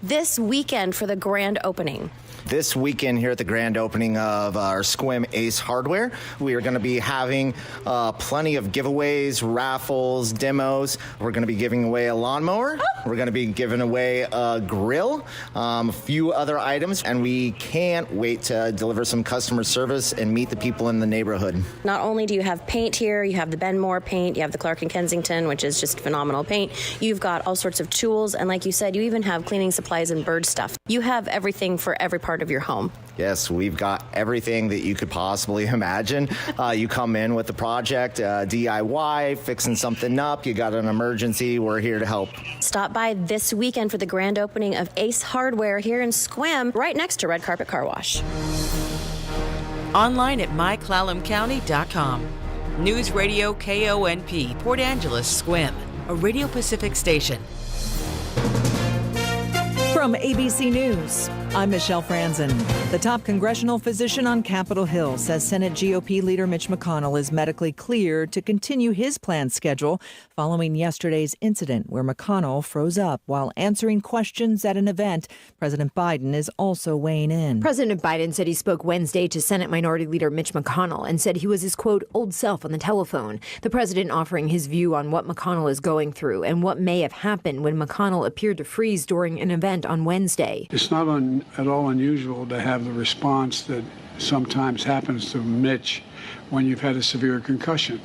this weekend for the grand opening? This weekend here at the grand opening of our Squim Ace Hardware, we are going to be having plenty of giveaways, raffles, demos. We're going to be giving away a lawnmower. We're going to be giving away a grill, a few other items, and we can't wait to deliver some customer service and meet the people in the neighborhood. Not only do you have paint here, you have the Ben Moore paint, you have the Clark and Kensington, which is just phenomenal paint. You've got all sorts of tools, and like you said, you even have cleaning supplies and bird stuff. You have everything for every part of your home. Yes, we've got everything that you could possibly imagine. You come in with the project, DIY, fixing something up, you got an emergency, we're here to help. Stop by this weekend for the grand opening of Ace Hardware here in Squim, right next to Red Carpet Car Wash. Online at myclallamcounty.com. Newsradio KONP, Port Angeles, Squim, a Radio Pacific station. From ABC News, I'm Michelle Franzen. The top congressional physician on Capitol Hill says Senate GOP leader Mitch McConnell is medically cleared to continue his planned schedule following yesterday's incident where McConnell froze up while answering questions at an event. President Biden is also weighing in. President Biden said he spoke Wednesday to Senate Minority Leader Mitch McConnell and said he was his, quote, old self on the telephone. The president offering his view on what McConnell is going through and what may have happened when McConnell appeared to freeze during an event on Wednesday. It's not at all unusual to have the response that sometimes happens to Mitch when you've had a severe concussion.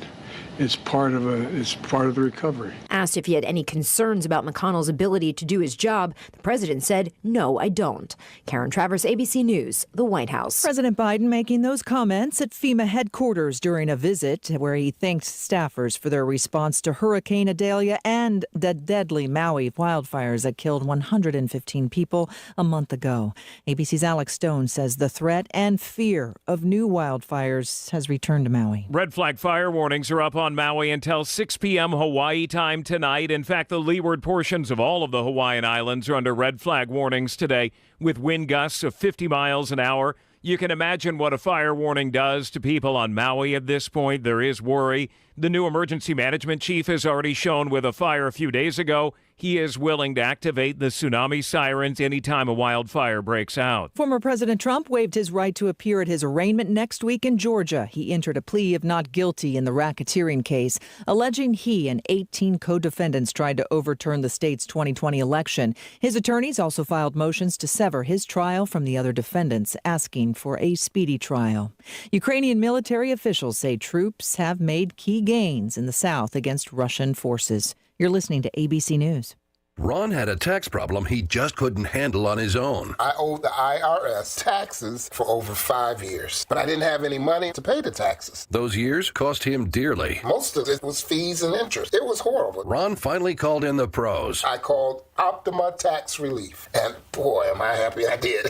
It's part of the recovery. Asked if he had any concerns about McConnell's ability to do his job, the president said, "No, I don't." Karen Travers, ABC News, the White House. President Biden making those comments at FEMA headquarters during a visit where he thanked staffers for their response to Hurricane Idalia and the deadly Maui wildfires that killed 115 people a month ago. ABC's Alex Stone says the threat and fear of new wildfires has returned to Maui. Red flag fire warnings are up on Maui until 6 p.m. Hawaii time tonight. In fact, the leeward portions of all of the Hawaiian Islands are under red flag warnings today with wind gusts of 50 miles an hour. You can imagine what a fire warning does to people on Maui at this point. There is worry. The new emergency management chief has already shown with a fire a few days ago he is willing to activate the tsunami sirens anytime a wildfire breaks out. Former President Trump waived his right to appear at his arraignment next week in Georgia. He entered a plea of not guilty in the racketeering case, alleging he and 18 co-defendants tried to overturn the state's 2020 election. His attorneys also filed motions to sever his trial from the other defendants, asking for a speedy trial. Ukrainian military officials say troops have made key gains in the south against Russian forces. You're listening to ABC News. Ron had a tax problem he just couldn't handle on his own. I owed the IRS taxes for over 5 years, but I didn't have any money to pay the taxes. Those years cost him dearly. Most of it was fees and interest. It was horrible. Ron finally called in the pros. I called Optima Tax Relief, and boy, am I happy I did.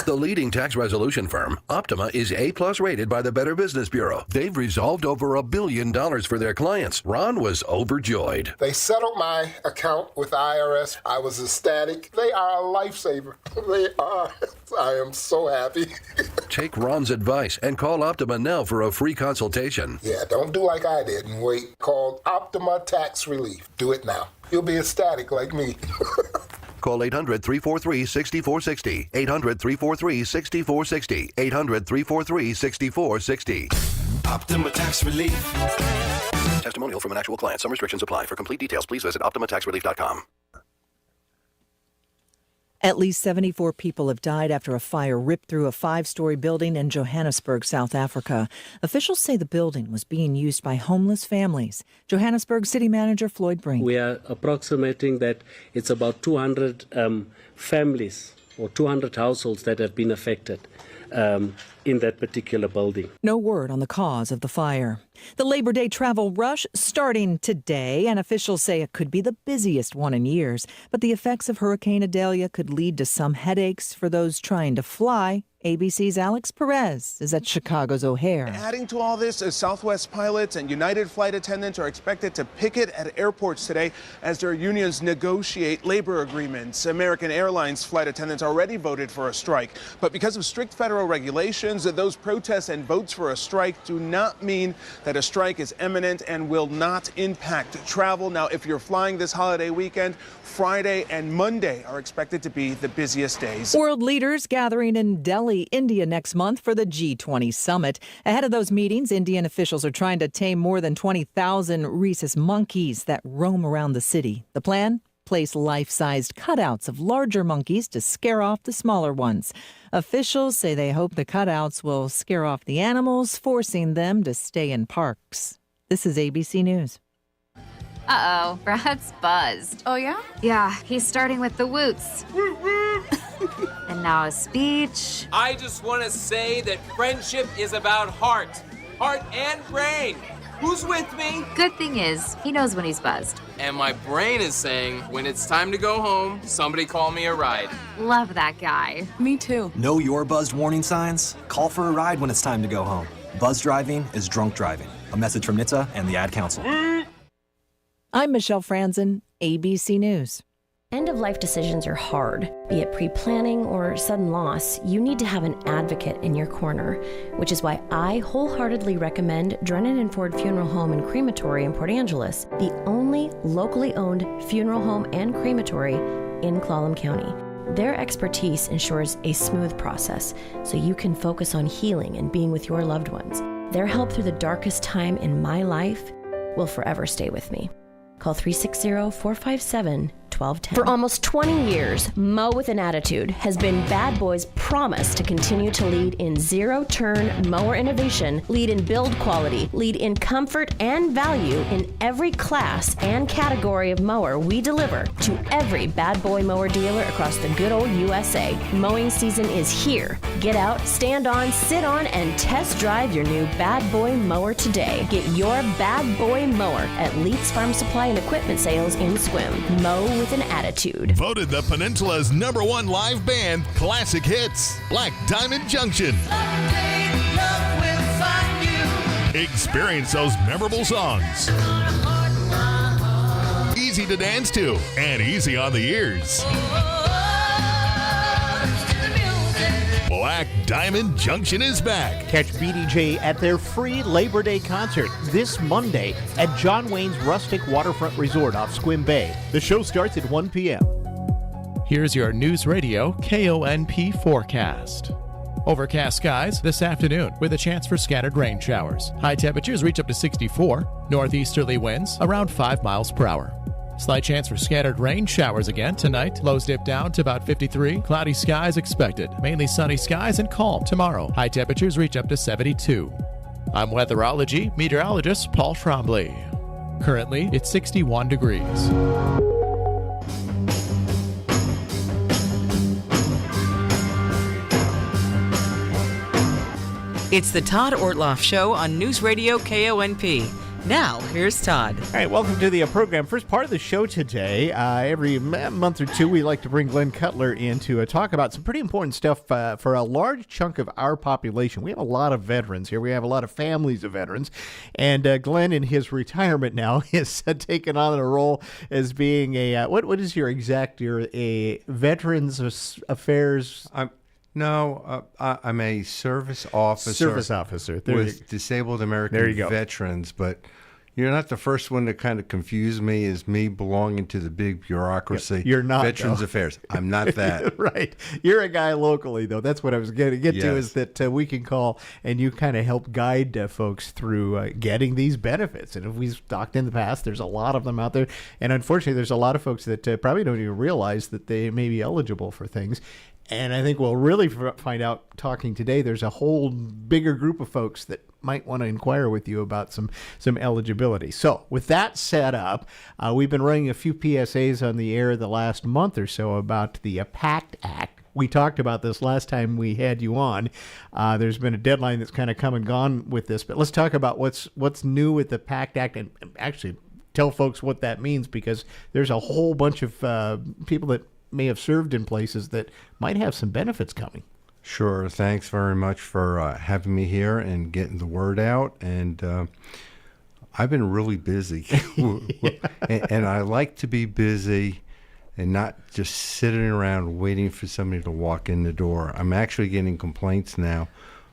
The leading tax resolution firm, Optima, is A+ rated by the Better Business Bureau. They've resolved over $1 billion for their clients. Ron was overjoyed. They settled my account with the IRS. I was ecstatic. They are a lifesaver. They are. I am so happy. Take Ron's advice and call Optima now for a free consultation. Yeah, don't do like I did and wait. Call Optima Tax Relief. Do it now. You'll be ecstatic like me. Call 800-343-6460. 800-343-6460. 800-343-6460. Optima Tax Relief. Testimonial from an actual client. Some restrictions apply. For complete details, please visit OptimaTaxRelief.com. At least 74 people have died after a fire ripped through a 5-story building in Johannesburg, South Africa. Officials say the building was being used by homeless families. Johannesburg City Manager Floyd Brink. We are approximating that it's about 200 families or 200 households that have been affected in that particular building. No word on the cause of the fire. The Labor Day travel rush starting today, and officials say it could be the busiest one in years. But the effects of Hurricane Idalia could lead to some headaches for those trying to fly. ABC's Alex Perez is at Chicago's O'Hare. Adding to all this, Southwest pilots and United flight attendants are expected to picket at airports today as their unions negotiate labor agreements. American Airlines flight attendants already voted for a strike, but because of strict federal regulations, restrictions. Those protests and votes for a strike do not mean that a strike is imminent and will not impact travel. Now, if you're flying this holiday weekend, Friday and Monday are expected to be the busiest days. World leaders gathering in Delhi, India next month for the G20 summit. Ahead of those meetings, Indian officials are trying to tame more than 20,000 rhesus monkeys that roam around the city. The plan? Place life-sized cutouts of larger monkeys to scare off the smaller ones. Officials say they hope the cutouts will scare off the animals, forcing them to stay in parks. This is ABC News. Uh-oh, Brad's buzzed. Oh, yeah? Yeah, he's starting with the woots. And now a speech. I just want to say that friendship is about heart and brain. Who's with me? Good thing is, he knows when he's buzzed. And my brain is saying, when it's time to go home, somebody call me a ride. Love that guy. Me too. Know your buzzed warning signs? Call for a ride when it's time to go home. Buzz driving is drunk driving. A message from NHTSA and the Ad Council. I'm Michelle Franzen, ABC News. End-of-life decisions are hard. Be it pre-planning or sudden loss, you need to have an advocate in your corner, which is why I wholeheartedly recommend Drennan & Ford Funeral Home and Crematory in Port Angeles, the only locally owned funeral home and crematory in Clallam County. Their expertise ensures a smooth process, so you can focus on healing and being with your loved ones. Their help through the darkest time in my life will forever stay with me. Call 360-457-1210. For almost 20 years, Mow with an Attitude has been Bad Boy's promise to continue to lead in zero-turn mower innovation, lead in build quality, lead in comfort and value in every class and category of mower we deliver to every Bad Boy mower dealer across the good old USA. Mowing season is here. Get out, stand on, sit on, and test drive your new Bad Boy mower today. Get your Bad Boy mower at Leeds Farm Supply and Equipment Sales in Sequim. Mow with an Attitude. Voted the Peninsula's #1 live band, Classic Hits, Black Diamond Junction. Experience those memorable songs. Easy to dance to and easy on the ears. Black Diamond Junction is back. Catch BDJ at their free Labor Day concert this Monday at John Wayne's Rustic Waterfront Resort off Sequim Bay. The show starts at 1 p.m. Here's your News Radio KONP forecast. Overcast skies this afternoon with a chance for scattered rain showers. High temperatures reach up to 64. Northeasterly winds around 5 miles per hour. Slight chance for scattered rain showers again tonight. Lows dip down to about 53. Cloudy skies expected. Mainly sunny skies and calm tomorrow. High temperatures reach up to 72. I'm weatherology meteorologist Paul Trombley. Currently, it's 61 degrees. It's the Todd Ortloff Show on News Radio KONP. Now, here's Todd. All right, welcome to the program. First part of the show today. Every month or two, we like to bring Glenn Cutler in to talk about some pretty important stuff for a large chunk of our population. We have a lot of veterans here. We have a lot of families of veterans. And Glenn, in his retirement now, has taken on a role as being a, what is your exact, you're a Veterans Affairs... I'm a service officer. Service officer. With Disabled American Veterans, but you're not the first one to kind of confuse me as me belonging to the big bureaucracy. You're not, Veterans Affairs. I'm not that. Right. You're a guy locally, though. That's what I was going to get to, is that we can call and you kind of help guide folks through getting these benefits. And if we've talked in the past, there's a lot of them out there. And unfortunately, there's a lot of folks that probably don't even realize that they may be eligible for things. And I think we'll really find out talking today, there's a whole bigger group of folks that might want to inquire with you about some eligibility. So with that set up, we've been running a few PSAs on the air the last month or so about the PACT Act. We talked about this last time we had you on. There's been a deadline that's kind of come and gone with this, but let's talk about what's new with the PACT Act and actually tell folks what that means, because there's a whole bunch of people that may have served in places that might have some benefits coming. Sure. Thanks very much for having me here and getting the word out. And I've been really busy. and I like to be busy and not just sitting around waiting for somebody to walk in the door. I'm actually getting complaints now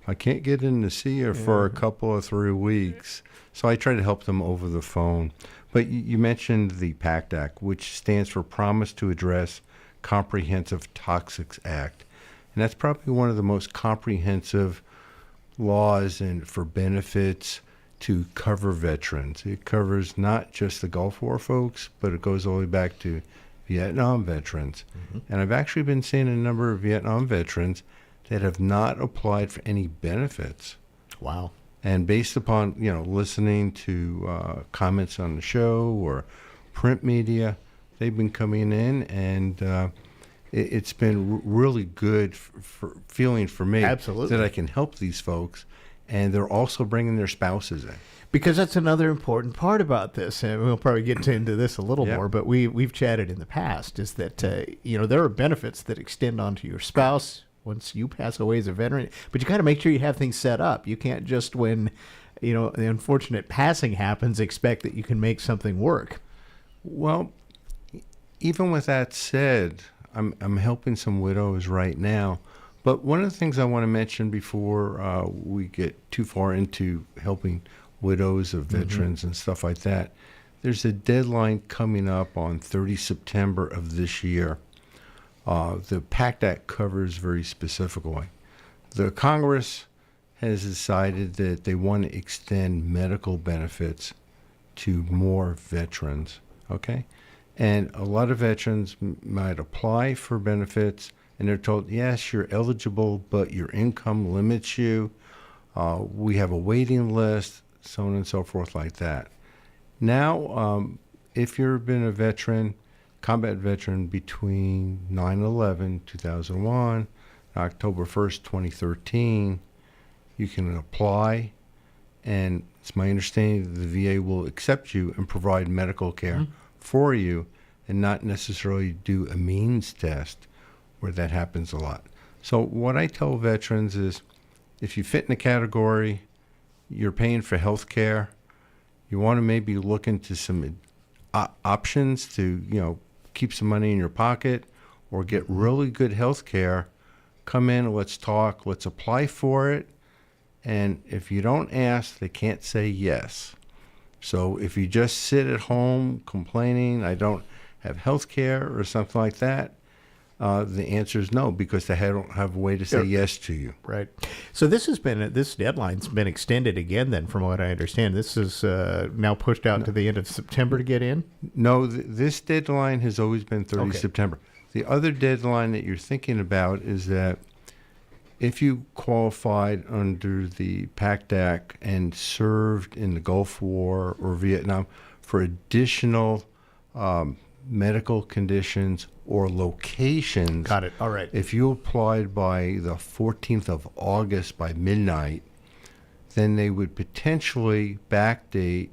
I can't get in to see you for a couple of 3 weeks. So I try to help them over the phone. But you mentioned the PACT Act, which stands for Promise to Address Comprehensive Toxics Act. And that's probably one of the most comprehensive laws and for benefits to cover veterans. It covers not just the Gulf War folks, but it goes all the way back to Vietnam veterans. And I've actually been seeing a number of Vietnam veterans that have not applied for any benefits. Wow. And based upon, listening to comments on the show or print media, they've been coming in, and it's been really good feeling for me. Absolutely. That I can help these folks, and they're also bringing their spouses in. Because that's another important part about this, and we'll probably get into this a little more, but we've chatted in the past, is that, there are benefits that extend onto your spouse once you pass away as a veteran, but you got to make sure you have things set up. You can't just, when, the unfortunate passing happens, expect that you can make something work. Well, even with that said, I'm helping some widows right now. But one of the things I want to mention before we get too far into helping widows of veterans and stuff like that, there's a deadline coming up on 30 September of this year. The PACT Act covers very specifically. The Congress has decided that they want to extend medical benefits to more veterans, okay? And a lot of veterans might apply for benefits, and they're told, yes, you're eligible, but your income limits you. We have a waiting list, so on and so forth like that. Now, if you've been a veteran, combat veteran between 9/11, 2001, and October 1st, 2013, you can apply, and it's my understanding that the VA will accept you and provide medical care for you, and not necessarily do a means test, where that happens a lot. So what I tell veterans is, if you fit in the category, you're paying for health care, you want to maybe look into some options to, keep some money in your pocket or get really good health care, come in, let's talk, let's apply for it. And if you don't ask, they can't say yes. So if you just sit at home complaining, I don't have health care or something like that, the answer is no, because they don't have a way to say yes to you. Right. So this deadline's been extended again then, from what I understand. This is now pushed out to the end of September to get in? No, this deadline has always been 30 September. The other deadline that you're thinking about is that if you qualified under the PACT Act and served in the Gulf War or Vietnam for additional medical conditions or locations. Got it. All right. If you applied by the 14th of August by midnight, then they would potentially backdate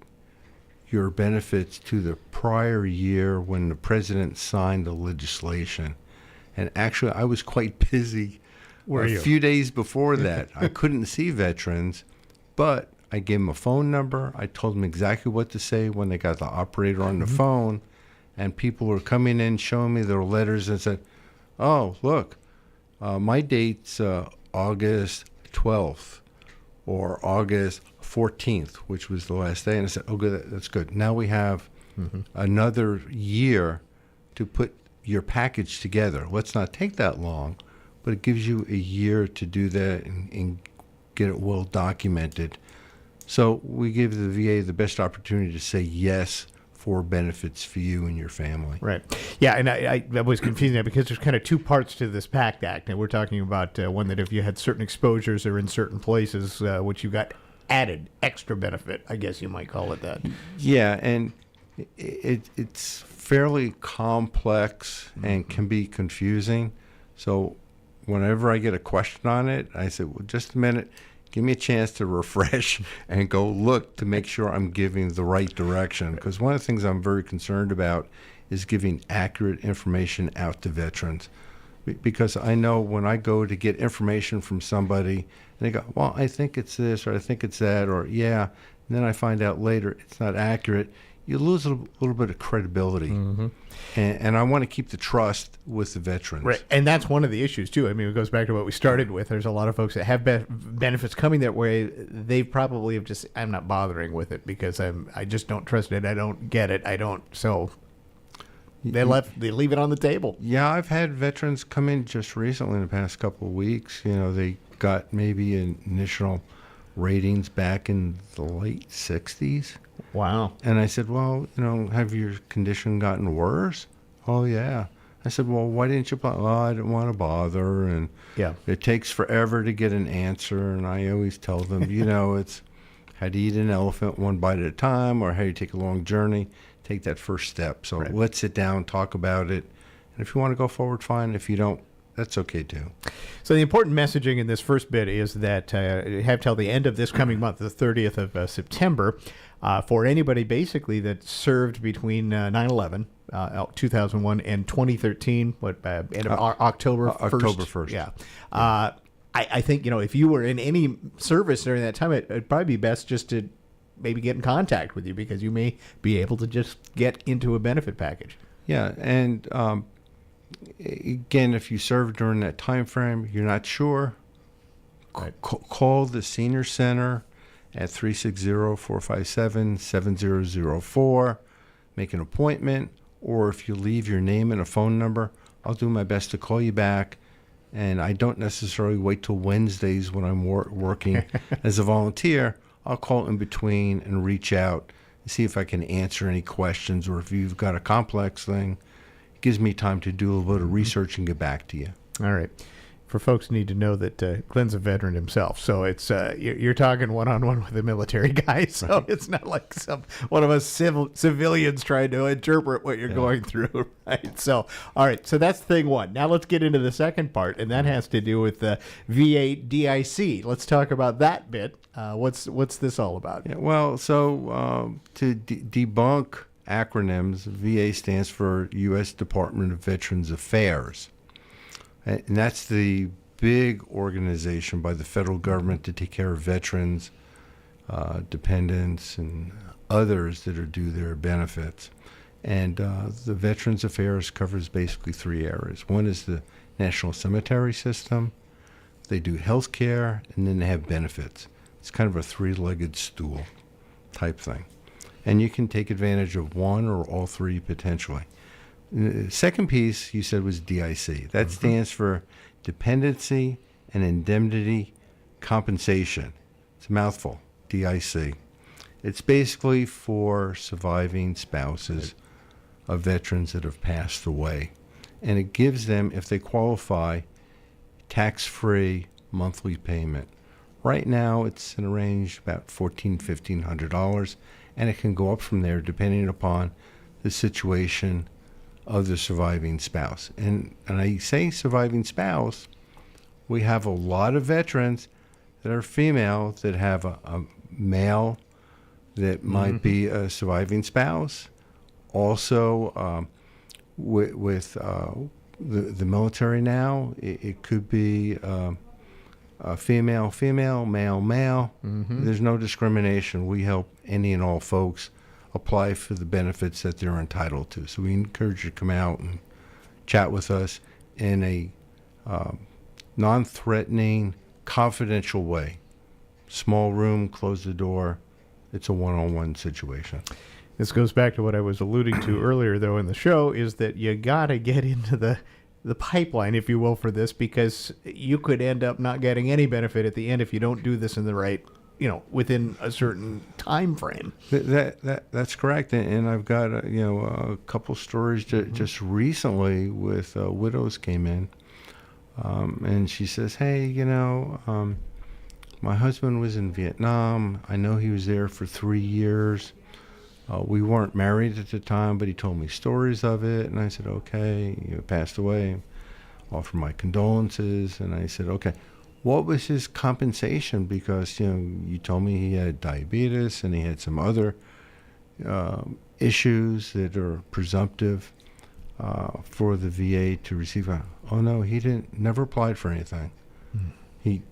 your benefits to the prior year when the president signed the legislation. And actually, I was quite busy a few days before that. I couldn't see veterans, but I gave them a phone number. I told them exactly what to say when they got the operator on the phone. And people were coming in, showing me their letters and said, oh, look, my date's August 12th or August 14th, which was the last day. And I said, oh, good, that's good. Now we have another year to put your package together. Let's not take that long, but it gives you a year to do that and get it well documented. So we give the VA the best opportunity to say yes for benefits for you and your family. Right. Yeah, and I was confusing that because there's kind of two parts to this PACT Act. And we're talking about one that if you had certain exposures or in certain places, which you got added extra benefit, I guess you might call it that. Yeah, and it's fairly complex and can be confusing. So whenever I get a question on it, I say, well, just a minute. Give me a chance to refresh and go look to make sure I'm giving the right direction. Because one of the things I'm very concerned about is giving accurate information out to veterans. Because I know when I go to get information from somebody, and they go, well, I think it's this, or I think it's that, or yeah, and then I find out later it's not accurate. you lose a little bit of credibility. And I want to keep the trust with the veterans. Right, and that's one of the issues too. I mean, it goes back to what we started with. There's a lot of folks that have benefits coming that way. They probably have just, I'm not bothering with it because I just don't trust it. I don't get it. I don't. So they leave it on the table. Yeah, I've had veterans come in just recently in the past couple of weeks. You know, they got maybe initial ratings back in the late 60s. Wow. And I said, well, you know, have your condition gotten worse? Oh, yeah. I said, well, why didn't you apply? Well, I didn't want to bother. And it takes forever to get an answer. And I always tell them, you know, it's how to eat an elephant one bite at a time, or how you take a long journey. Take that first step. So let's sit down, talk about it. And if you want to go forward, fine. If you don't, that's okay too. So the important messaging in this first bit is that you have till the end of this coming month, the 30th of September, for anybody basically that served between 9/11, 2001, and 2013, end of October 1st. October 1st. Yeah. I think, you know, if you were in any service during that time, it'd probably be best just to maybe get in contact with you, because you may be able to just get into a benefit package. Yeah, and again, if you served during that time frame, you're not sure, call the Senior Center at 360-457-7004. Make an appointment, or if you leave your name and a phone number, I'll do my best to call you back. And I don't necessarily wait till Wednesdays when I'm working as a volunteer. I'll call in between and reach out and see if I can answer any questions, or if you've got a complex thing, it gives me time to do a little bit of research and get back to you. All right. For folks need to know that Glenn's a veteran himself, so it's you're talking one-on-one with a military guy, so it's not like one of us civilians trying to interpret what you're going through, right? So, all right, so that's thing one. Now let's get into the second part, and that has to do with the VA DIC. Let's talk about that bit. What's this all about? Yeah, well, so to debunk acronyms, VA stands for U.S. Department of Veterans Affairs. And that's the big organization by the federal government to take care of veterans, dependents, and others that are due their benefits. And the Veterans Affairs covers basically three areas. One is the National Cemetery System. They do health care, and then they have benefits. It's kind of a three-legged stool type thing. And you can take advantage of one or all three potentially. The second piece you said was DIC. That stands for Dependency and Indemnity Compensation. It's a mouthful, DIC. It's basically for surviving spouses of veterans that have passed away. And it gives them, if they qualify, tax-free monthly payment. Right now it's in a range about $1,400-$1,500, and it can go up from there depending upon the situation of the surviving spouse. And I say surviving spouse, we have a lot of veterans that are female that have a male that might be a surviving spouse. Also, with the military now, it could be female, male. There's no discrimination. We help any and all folks apply for the benefits that they're entitled to. So we encourage you to come out and chat with us in a non-threatening, confidential way. Small room, close the door. It's a one-on-one situation. This goes back to what I was alluding to earlier, though, in the show, is that you got to get into the pipeline, if you will, for this, because you could end up not getting any benefit at the end if you don't do this in the right, within a certain time frame. That's correct. And I've got a couple stories just recently with widows came in, and she says, hey, my husband was in Vietnam. I know he was there for 3 years. We weren't married at the time, but he told me stories of it. And I said, okay, he passed away. Offer my condolences. And I said, okay, what was his compensation? Because, you told me he had diabetes and he had some other issues that are presumptive for the VA to receive. Oh, no, he never applied for anything. He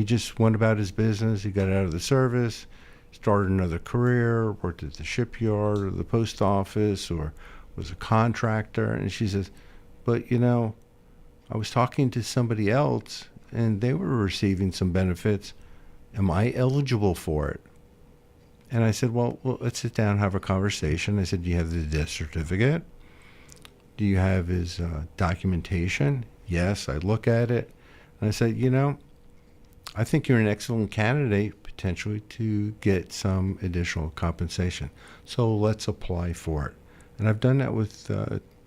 just went about his business. He got out of the service, started another career, worked at the shipyard or the post office, or was a contractor. And she says, but I was talking to somebody else and they were receiving some benefits. Am I eligible for it? And I said, well, let's sit down and have a conversation. I said, do you have the death certificate? Do you have his documentation? Yes, I look at it. And I said, I think you're an excellent candidate potentially to get some additional compensation. So let's apply for it. And I've done that with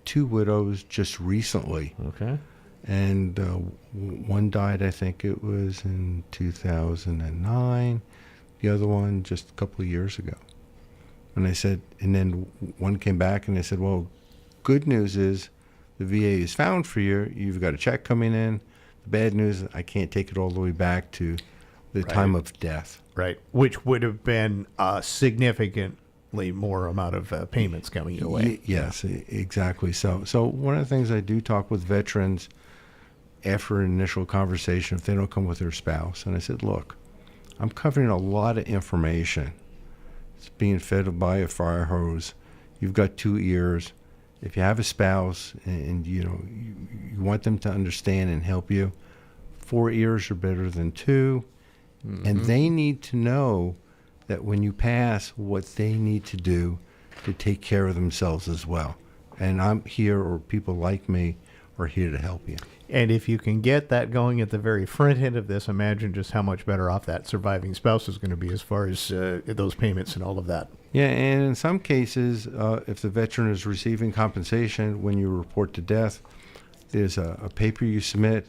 2 widows just recently. Okay. And one died, I think it was in 2009. The other one just a couple of years ago. And I said, and then one came back and I said, well, good news is the VA is found for you. You've got a check coming in. The bad news, I can't take it all the way back to the time of death. Right. Which would have been a significantly more amount of payments coming your way. Yes, exactly. So one of the things I do talk with veterans after an initial conversation, if they don't come with their spouse, and I said, look, I'm covering a lot of information. It's being fed by a fire hose. You've got 2 ears. If you have a spouse and you want them to understand and help you, 4 ears are better than 2. Mm-hmm. And they need to know that when you pass, what they need to do to take care of themselves as well. And I'm here, or people like me are here to help you. And if you can get that going at the very front end of this, imagine just how much better off that surviving spouse is going to be as far as those payments and all of that. Yeah, and in some cases, if the veteran is receiving compensation when you report to death, there's a paper you submit,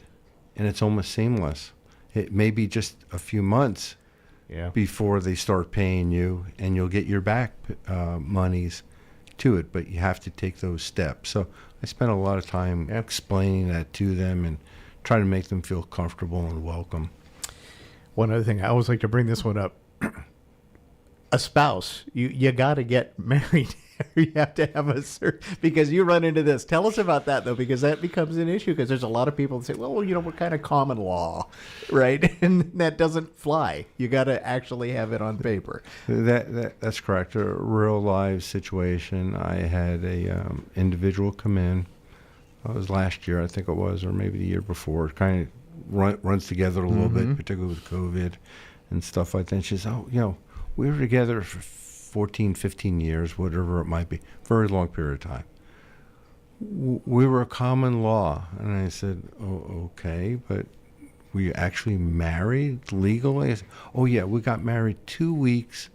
and it's almost seamless. It may be just a few months before they start paying you, and you'll get your back monies to it, but you have to take those steps. So I spent a lot of time explaining that to them and trying to make them feel comfortable and welcome. One other thing, I always like to bring this one up. A spouse, you got to get married. You have to have because you run into this. Tell us about that, though, because that becomes an issue, because there's a lot of people that say, well, we're kind of common law, right? And that doesn't fly. You got to actually have it on paper. That's correct. A real live situation. I had a individual come in. It was last year, I think it was, or maybe the year before. It kind of runs together a little bit, particularly with COVID and stuff like that. And she says, we were together for 14, 15 years, whatever it might be, very long period of time. We were a common law. And I said, oh, okay, but were you actually married legally? I said, oh, yeah, we got married 2 weeks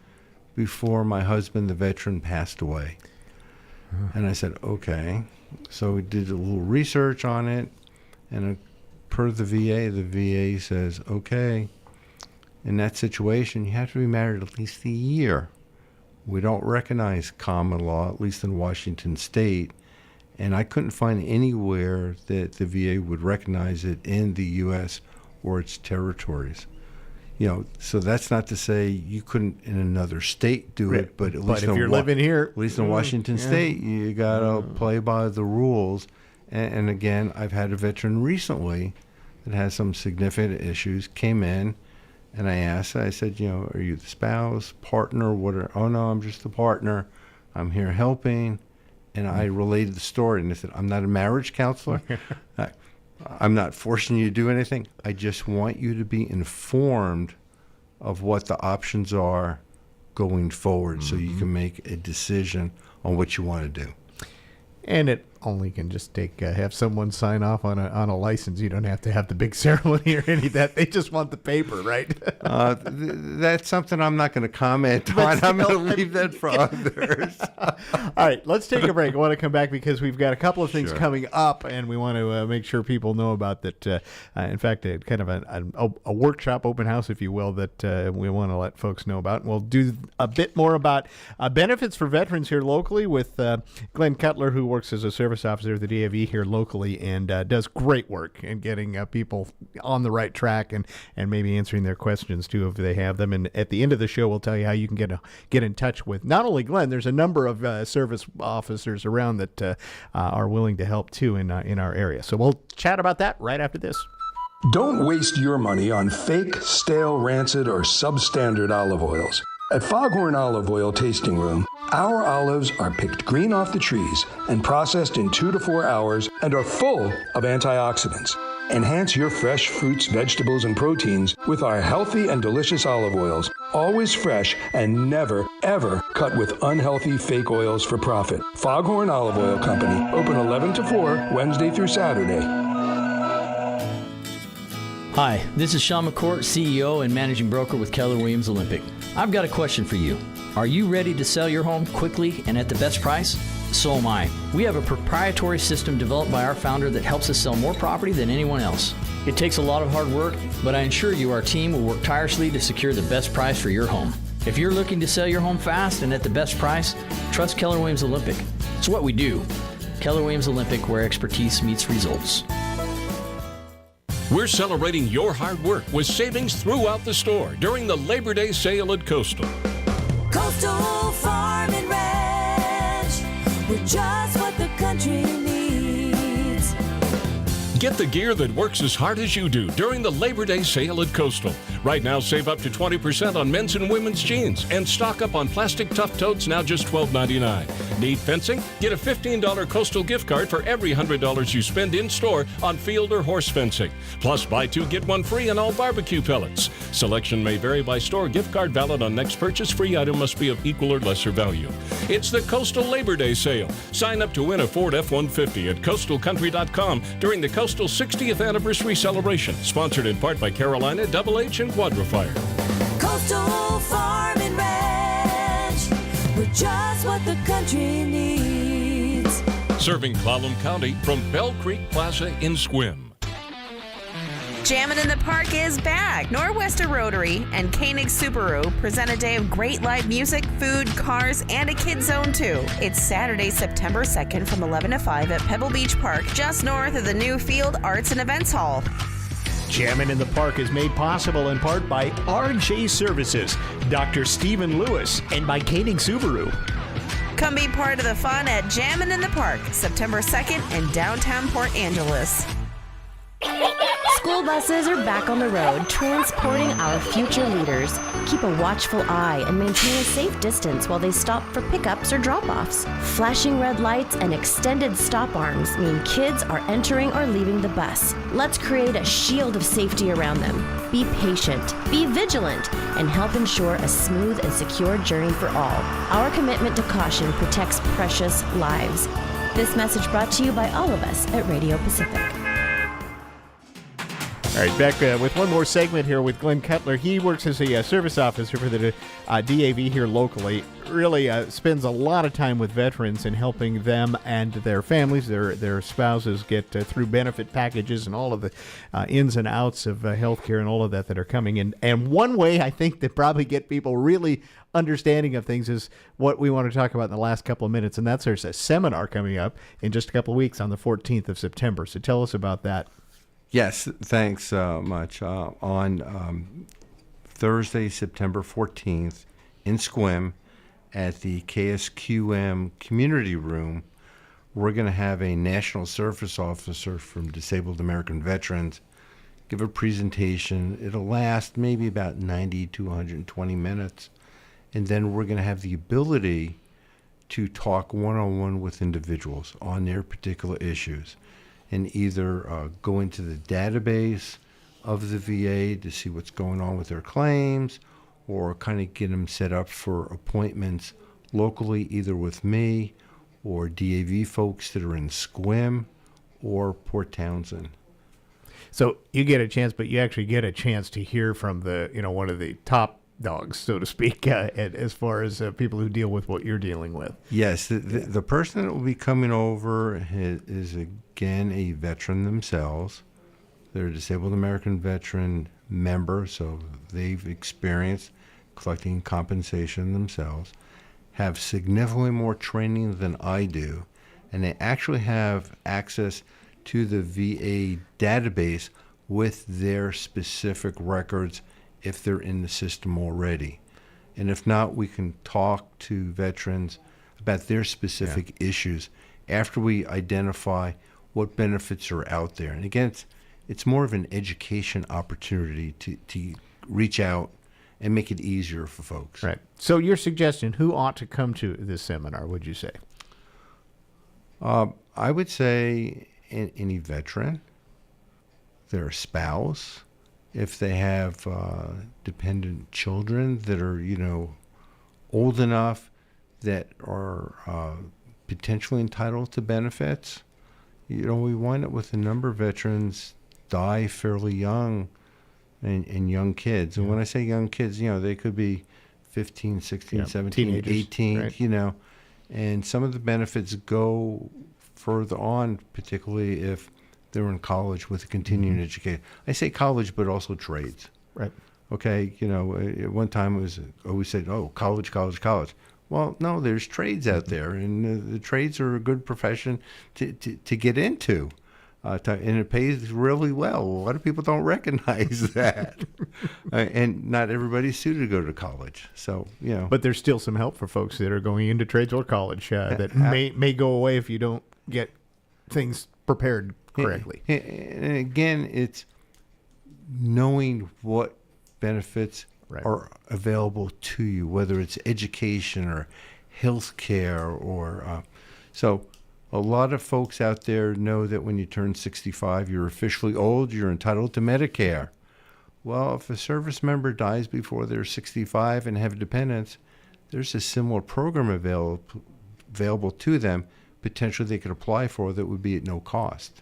before my husband, the veteran, passed away. And I said, okay. So we did a little research on it, and per the VA says, okay, in that situation, you have to be married at least a year. We don't recognize common law, at least in Washington State, and I couldn't find anywhere that the VA would recognize it in the U.S. or its territories. So that's not to say you couldn't in another state do it, but at least if you're living here, at least in Washington State, you got to play by the rules. And again, I've had a veteran recently that has some significant issues, came in, and I asked, I said, are you the spouse, partner, oh, no, I'm just the partner. I'm here helping. And I related the story, and I said, I'm not a marriage counselor. I'm not forcing you to do anything. I just want you to be informed of what the options are going forward so you can make a decision on what you want to do. And it only can just take have someone sign off on a license. You don't have to have the big ceremony or any of that. They just want the paper, right? That's something I'm not going to comment on. I'm going to leave that for others. All right, let's take a break. I want to come back because we've got a couple of things coming up, and we want to make sure people know about that. In fact, kind of a workshop, open house, if you will, that we want to let folks know about. And we'll do a bit more about benefits for veterans here locally with Glenn Cutler, who works as a service officer of the DAV here locally and does great work in getting people on the right track and maybe answering their questions too if they have them. And at the end of the show, we'll tell you how you can get in touch with not only Glenn. There's a number of service officers around that are willing to help too in our area. So we'll chat about that right after this. Don't waste your money on fake, stale, rancid, or substandard olive oils. At Foghorn Olive Oil Tasting Room, our olives are picked green off the trees and processed in 2 to 4 hours and are full of antioxidants. Enhance your fresh fruits, vegetables, and proteins with our healthy and delicious olive oils, always fresh and never, ever cut with unhealthy fake oils for profit. Foghorn Olive Oil Company, open 11 to 4, Wednesday through Saturday. Hi, this is Sean McCourt, CEO and Managing Broker with Keller Williams Olympic. I've got a question for you. Are you ready to sell your home quickly and at the best price? So am I. We have a proprietary system developed by our founder that helps us sell more property than anyone else. It takes a lot of hard work, but I assure you our team will work tirelessly to secure the best price for your home. If you're looking to sell your home fast and at the best price, trust Keller Williams Olympic. It's what we do. Keller Williams Olympic, where expertise meets results. We're celebrating your hard work with savings throughout the store during the Labor Day sale at Coastal. Coastal Farm and Ranch, we're just what the country needs. Get the gear that works as hard as you do during the Labor Day sale at Coastal. Right now, save up to 20% on men's and women's jeans and stock up on plastic tough totes, now just $12.99. Need fencing? Get a $15 Coastal gift card for every $100 you spend in-store on field or horse fencing. Plus, buy 2, get 1 free on all barbecue pellets. Selection may vary by store. Gift card valid on next purchase. Free item must be of equal or lesser value. It's the Coastal Labor Day sale. Sign up to win a Ford F-150 at coastalcountry.com during the Coastal 60th Anniversary Celebration. Sponsored in part by Carolina, Double H, and Quadrifier. Coastal Farm and Ranch, we're just what the country needs. Serving Clallam County from Bell Creek Plaza in Sequim. Jammin' in the Park is back. Norwester Rotary and Koenig Subaru present a day of great live music, food, cars, and a kid zone too. It's Saturday, September 2nd from 11 to 5 at Pebble Beach Park, just north of the new Field Arts and Events Hall. Jammin' in the Park is made possible in part by RJ Services, Dr. Stephen Lewis, and by Koenig Subaru. Come be part of the fun at Jammin' in the Park, September 2nd in downtown Port Angeles. School buses are back on the road, transporting our future leaders. Keep a watchful eye and maintain a safe distance while they stop for pickups or drop-offs. Flashing red lights and extended stop arms mean kids are entering or leaving the bus. Let's create a shield of safety around them. Be patient, be vigilant, and help ensure a smooth and secure journey for all. Our commitment to caution protects precious lives. This message brought to you by all of us at Radio Pacific. All right, back with one more segment here with Glenn Cutler. He works as a service officer for the DAV here locally. Really spends a lot of time with veterans and helping them and their families, their spouses get through benefit packages and all of the ins and outs of healthcare and all of that are coming in. And one way I think that probably get people really understanding of things is what we want to talk about in the last couple of minutes, and that's there's a seminar coming up in just a couple of weeks on the 14th of September. So tell us about that. Yes, thanks much. On Thursday, September 14th, in Sequim, at the KSQM Community Room, we're going to have a National Service Officer from Disabled American Veterans give a presentation. It'll last maybe about 90 to 120 minutes, and then we're going to have the ability to talk one-on-one with individuals on their particular issues, and either go into the database of the VA to see what's going on with their claims, or kind of get them set up for appointments locally, either with me or DAV folks that are in Sequim or Port Townsend. So you get a chance, but you actually get a chance to hear from the, one of the top dogs, so to speak, as far as people who deal with what you're dealing with. Yes, the person that will be coming over is again a veteran themselves. They're a Disabled American Veteran member, so they've experienced collecting compensation themselves, have significantly more training than I do, and they actually have access to the VA database with their specific records if they're in the system already. And if not, we can talk to veterans about their specific issues after we identify what benefits are out there. And again, it's more of an education opportunity to reach out and make it easier for folks. Right. So your suggestion, who ought to come to this seminar, would you say? I would say any veteran, their spouse, if they have dependent children that are, old enough that are potentially entitled to benefits. We wind up with a number of veterans die fairly young and young kids. And when I say young kids, they could be 15, 16, 17, teenagers, 18, right. And some of the benefits go further on, particularly if they're in college with a continuing education. I say college, but also trades. Right. Okay, at one time it was always said, college, college, college. Well, no, there's trades out there, and the trades are a good profession to get into. And it pays really well. A lot of people don't recognize that. And not everybody's suited to go to college. So, But there's still some help for folks that are going into trades or college that may go away if you don't get things prepared correctly. And again, it's knowing what benefits are available to you, whether it's education or health care or so a lot of folks out there know that when you turn 65, you're officially old, you're entitled to Medicare. Well, if a service member dies before they're 65 and have dependents, there's a similar program available to them, potentially they could apply for that would be at no cost.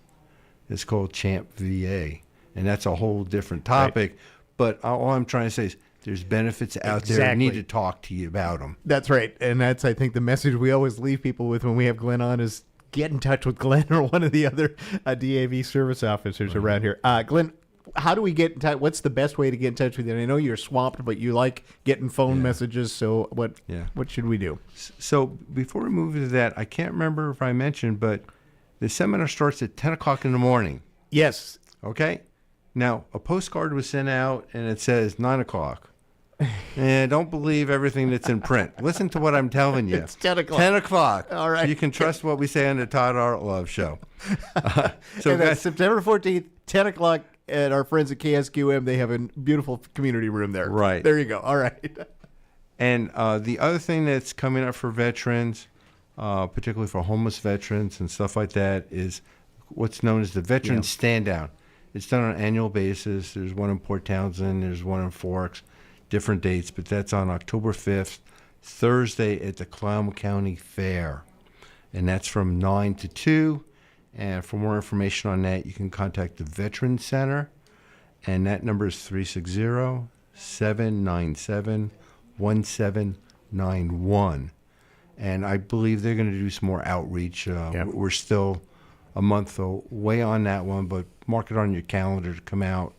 It's called CHAMP VA, and that's a whole different topic. Right. But all I'm trying to say is there's benefits out there. I need to talk to you about them. That's right. And that's, I think, the message we always leave people with when we have Glenn on is get in touch with Glenn or one of the other DAV service officers around here. Glenn, how do we get in touch? What's the best way to get in touch with you? And I know you're swamped, but you like getting phone messages. So what should we do? So before we move into that, I can't remember if I mentioned, but the seminar starts at 10 o'clock in the morning. Yes. Okay. Now, a postcard was sent out, and it says 9 o'clock. And don't believe everything that's in print. Listen to what I'm telling you. It's 10 o'clock. 10 o'clock. All right. You can trust what we say on the Todd Art Love Show. So that's September 14th, 10 o'clock, at our friends at KSQM. They have a beautiful community room there. Right. There you go. All right. And the other thing that's coming up for veterans, particularly for homeless veterans and stuff like that, is what's known as the Veteran Stand Down. It's done on an annual basis. There's one in Port Townsend. There's one in Forks. Different dates, but that's on October 5th, Thursday at the Clallam County Fair. And that's from 9 to 2. And for more information on that, you can contact the Veterans Center. And that number is 360-797-1791. And I believe they're going to do some more outreach. We're still a month away on that one, but mark it on your calendar to come out.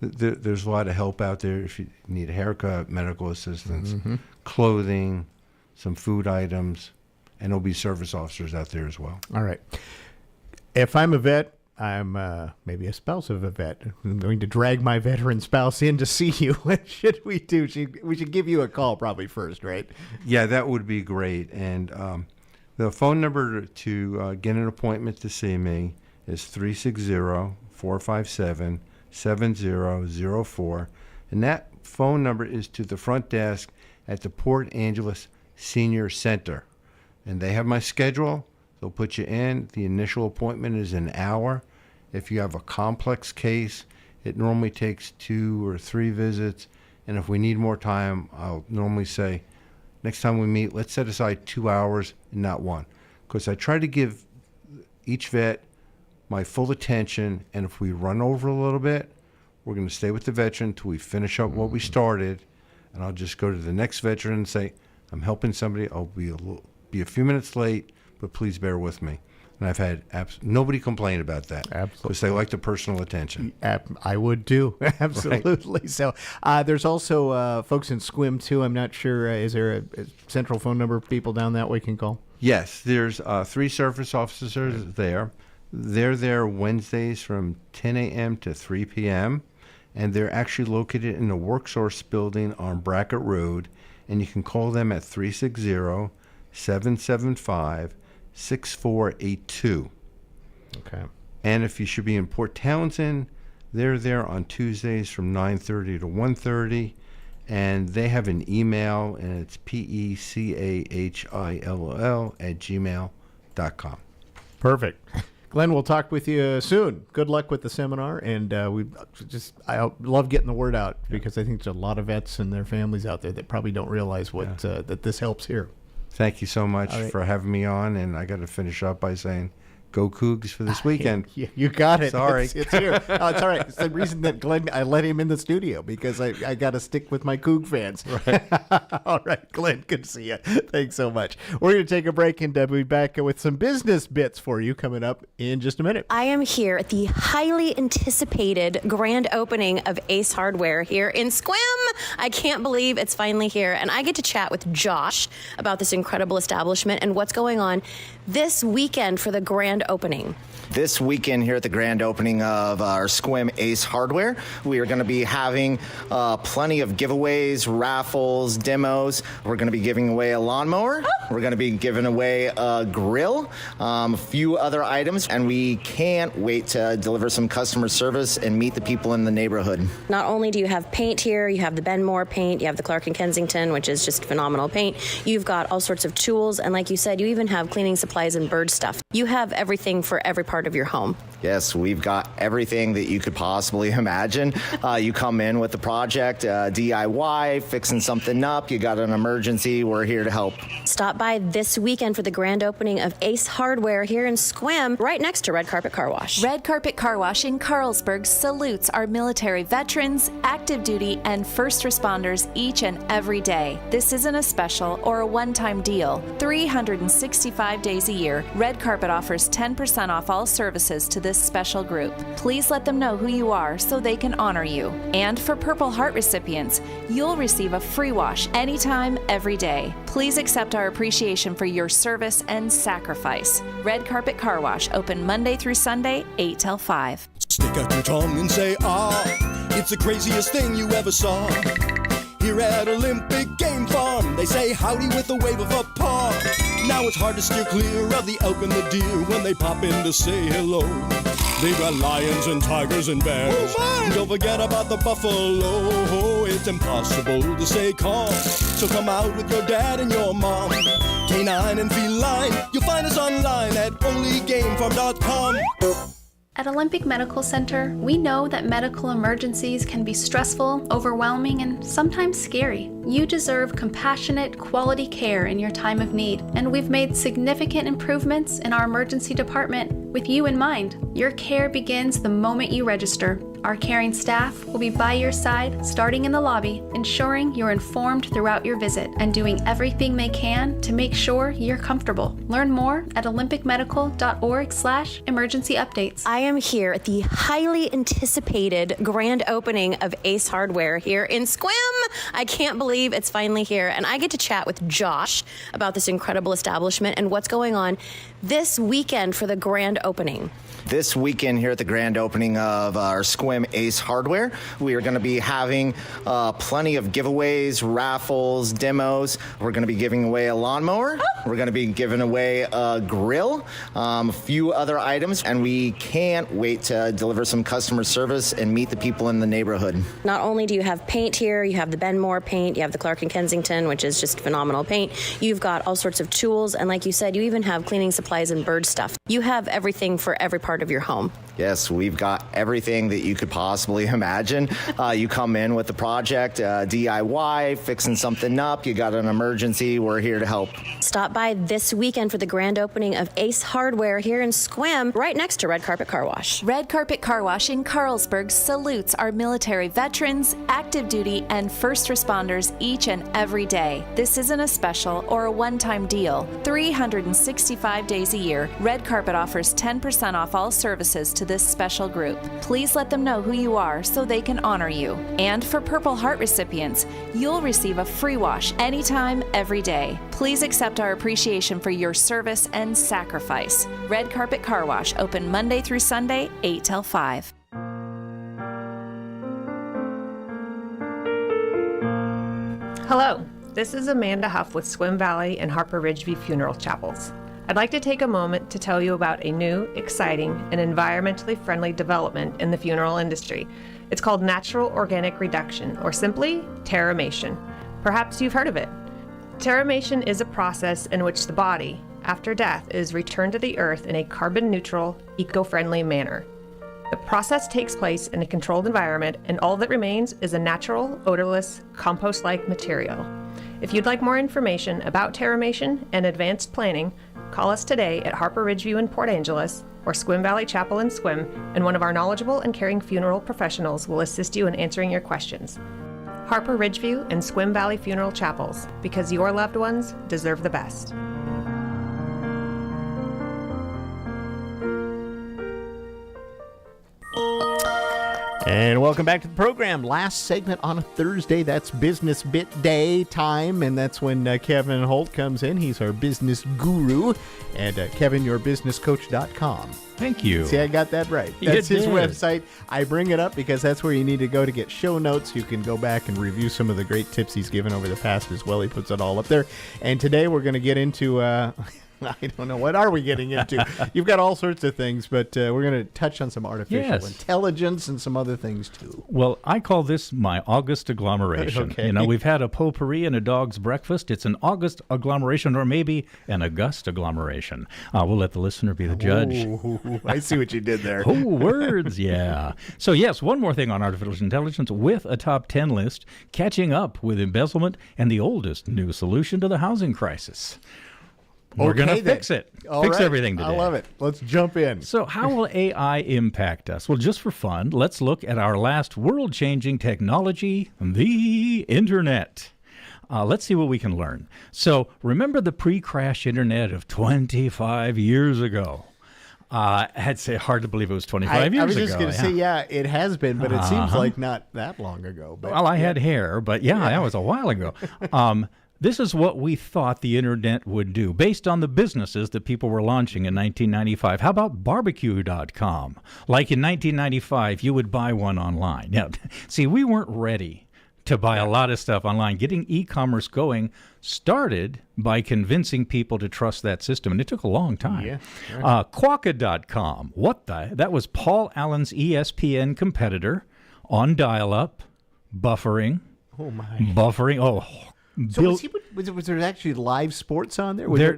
There's a lot of help out there if you need a haircut, medical assistance, clothing, some food items, and there'll be service officers out there as well. All right. If I'm a vet, I'm maybe a spouse of a vet. I'm going to drag my veteran spouse in to see you. What should we do? We should give you a call probably first, right? Yeah, that would be great. And the phone number to get an appointment to see me is 360-457-7004, and that phone number is to the front desk at the Port Angeles Senior Center. And they have my schedule. They'll put you in. The initial appointment is an hour. If you have a complex case, it normally takes 2 or 3 visits. And if we need more time, I'll normally say, next time we meet, let's set aside 2 hours and not 1. Because I try to give each vet my full attention, and if we run over a little bit, we're going to stay with the veteran until we finish up what we started, and I'll just go to the next veteran and say, I'm helping somebody. I'll be a few minutes late, but please bear with me. And I've had nobody complain about that. Absolutely. Because they like the personal attention. I would too. Absolutely. Right. So there's also folks in Squim too. I'm not sure. Is there a central phone number people down that way can call? Yes. There's 3 service officers there. They're there Wednesdays from 10 a.m. to 3 p.m., and they're actually located in the WorkSource building on Brackett Road, and you can call them at 360-775-6482. Okay. And if you should be in Port Townsend, they're there on Tuesdays from 9:30 to 1:30, And they have an email, and it's pecahil@gmail.com. Perfect. Glenn, we'll talk with you soon. Good luck with the seminar, and I love getting the word out because I think there's a lot of vets and their families out there that probably don't realize what that this helps here. Thank you so much for having me on, and I got to finish up by saying, go Cougs for this weekend. You got it. Sorry. It's here. No, it's all right. It's the reason that Glenn, I let him in the studio because I got to stick with my Coug fans. Right. All right, Glenn, good to see you. Thanks so much. We're going to take a break and we'll be back with some business bits for you coming up in just a minute. I am here at the highly anticipated grand opening of Ace Hardware here in Sequim. I can't believe it's finally here, and I get to chat with Josh about this incredible establishment and what's going on this weekend for the grand opening. This weekend here at the grand opening of our Sequim Ace Hardware, we are going to be having plenty of giveaways, raffles, demos. We're going to be giving away a lawnmower. We're going to be giving away a grill, a few other items, and we can't wait to deliver some customer service and meet the people in the neighborhood. Not only do you have paint here, you have the Ben Moore paint, you have the Clark and Kensington, which is just phenomenal paint. You've got all sorts of tools, and like you said, you even have cleaning supplies and bird stuff. You have everything for every part of your home. Yes, we've got everything that you could possibly imagine. You come in with a project, DIY, fixing something up, you got an emergency, we're here to help. Stop by this weekend for the grand opening of Ace Hardware here in Sequim, right next to Red Carpet Car Wash. Red Carpet Car Wash in Carlsberg salutes our military veterans, active duty, and first responders each and every day. This isn't a special or a one-time deal. 365 days a year, Red Carpet offers 10% off all services to this special group. Please let them know who you are so they can honor you. And for Purple Heart recipients, you'll receive a free wash anytime, every day. Please accept our appreciation for your service and sacrifice. Red Carpet Car Wash, open Monday through Sunday, 8 till 5. Stick out your tongue and say, ah, it's the craziest thing you ever saw. Here at Olympic Game Farm, they say howdy with a wave of a paw. Now it's hard to steer clear of the elk and the deer when they pop in to say hello. They've got lions and tigers and bears. Don't forget about the buffalo. It's impossible to stay calm. So come out with your dad and your mom. Canine and feline, you'll find us online at onlygamefarm.com. At Olympic Medical Center, we know that medical emergencies can be stressful, overwhelming, and sometimes scary. You deserve compassionate, quality care in your time of need, and we've made significant improvements in our emergency department with you in mind. Your care begins the moment you register. Our caring staff will be by your side, starting in the lobby, ensuring you're informed throughout your visit and doing everything they can to make sure you're comfortable. Learn more at olympicmedical.org/emergency updates. I am here at the highly anticipated grand opening of Ace Hardware here in Sequim. I can't believe it's finally here, and I get to chat with Josh about this incredible establishment and what's going on this weekend for the grand opening. This weekend here at the grand opening of our Sequim Ace Hardware, we are going to be having plenty of giveaways, raffles, demos. We're going to be giving away a lawnmower. We're going to be giving away a grill, a few other items, and we can't wait to deliver some customer service and meet the people in the neighborhood. Not only do you have paint here, you have the Ben Moore paint, you have the Clark and Kensington, which is just phenomenal paint. You've got all sorts of tools, and like you said, you even have cleaning supplies and bird stuff. You have everything for every part of your home. Yes, we've got everything that you could possibly imagine. You come in with a project, DIY, fixing something up, you got an emergency, we're here to help. Stop by this weekend for the grand opening of Ace Hardware here in Sequim, right next to Red Carpet Car Wash. Red Carpet Car Wash in Carlsberg salutes our military veterans, active duty, and first responders each and every day. This isn't a special or a one-time deal. 365 days a year, Red Carpet offers 10% off all services to this special group. Please let them know who you are so they can honor you. And for Purple Heart recipients, you'll receive a free wash anytime, every day. Please accept our appreciation for your service and sacrifice. Red Carpet Car Wash, open Monday through Sunday, 8 till 5. Hello, this is Amanda Huff with Sequim Valley and Harper Ridgeview Funeral Chapels. I'd like to take a moment to tell you about a new, exciting, and environmentally friendly development in the funeral industry. It's called natural organic reduction, or simply terramation. Perhaps you've heard of it. Terramation is a process in which the body, after death, is returned to the earth in a carbon-neutral, eco-friendly manner. The process takes place in a controlled environment, and all that remains is a natural, odorless, compost-like material. If you'd like more information about terramation and advanced planning, call us today at Harper Ridgeview in Port Angeles or Sequim Valley Chapel in Sequim, and one of our knowledgeable and caring funeral professionals will assist you in answering your questions. Harper Ridgeview and Sequim Valley Funeral Chapels, because your loved ones deserve the best. And welcome back to the program. Last segment on a Thursday. That's Business Bit Day time, and that's when Kevin Holt comes in. He's our business guru at kevinyourbusinesscoach.com. Thank you. See, I got that right. That's his website. I bring it up because that's where you need to go to get show notes. You can go back and review some of the great tips he's given over the past as well. He puts it all up there. And today we're going to get into... I don't know. What are we getting into? You've got all sorts of things, but we're going to touch on some artificial intelligence and some other things, too. Well, I call this my August agglomeration. Okay. You know, we've had a potpourri and a dog's breakfast. It's an August agglomeration, or maybe an August agglomeration. We'll let the listener be the judge. Ooh, I see what you did there. Oh, words, yeah. So, yes, one more thing on artificial intelligence with a top 10 list, catching up with embezzlement and the oldest new solution to the housing crisis. We're going to fix it. Fix everything today. I love it. Let's jump in. So how will AI impact us? Well, just for fun, let's look at our last world-changing technology, the Internet. Let's see what we can learn. So remember the pre-crash Internet of 25 years ago? I'd say hard to believe it was 25 years ago. I was just going to say, yeah, it has been, but it seems like not that long ago. But, well, I had hair, but that was a while ago. This is what we thought the Internet would do, based on the businesses that people were launching in 1995. How about barbecue.com? Like in 1995, you would buy one online. Now, see, we weren't ready to buy a lot of stuff online. Getting e-commerce going started by convincing people to trust that system, and it took a long time. Yeah, sure. Quokka.com. That was Paul Allen's ESPN competitor on dial-up, buffering. Oh, my. Buffering. Oh, so was there actually live sports on there? You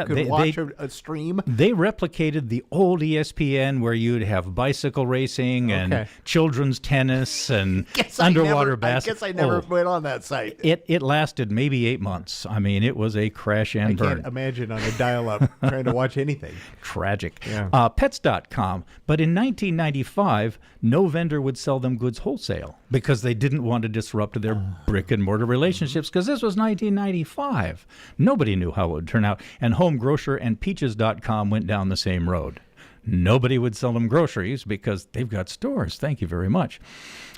could watch a stream? They replicated the old ESPN where you'd have bicycle racing and children's tennis and underwater basketball. I guess I never went on that site. It lasted maybe 8 months. I mean, it was a crash and burn. I can't imagine on a dial-up trying to watch anything. Tragic. Yeah. Pets.com. But in 1995, no vendor would sell them goods wholesale because they didn't want to disrupt their brick-and-mortar relationships, because this was 1995. Nobody knew how it would turn out. And Home Grocer and Peaches.com went down the same road. Nobody would sell them groceries because they've got stores. Thank you very much.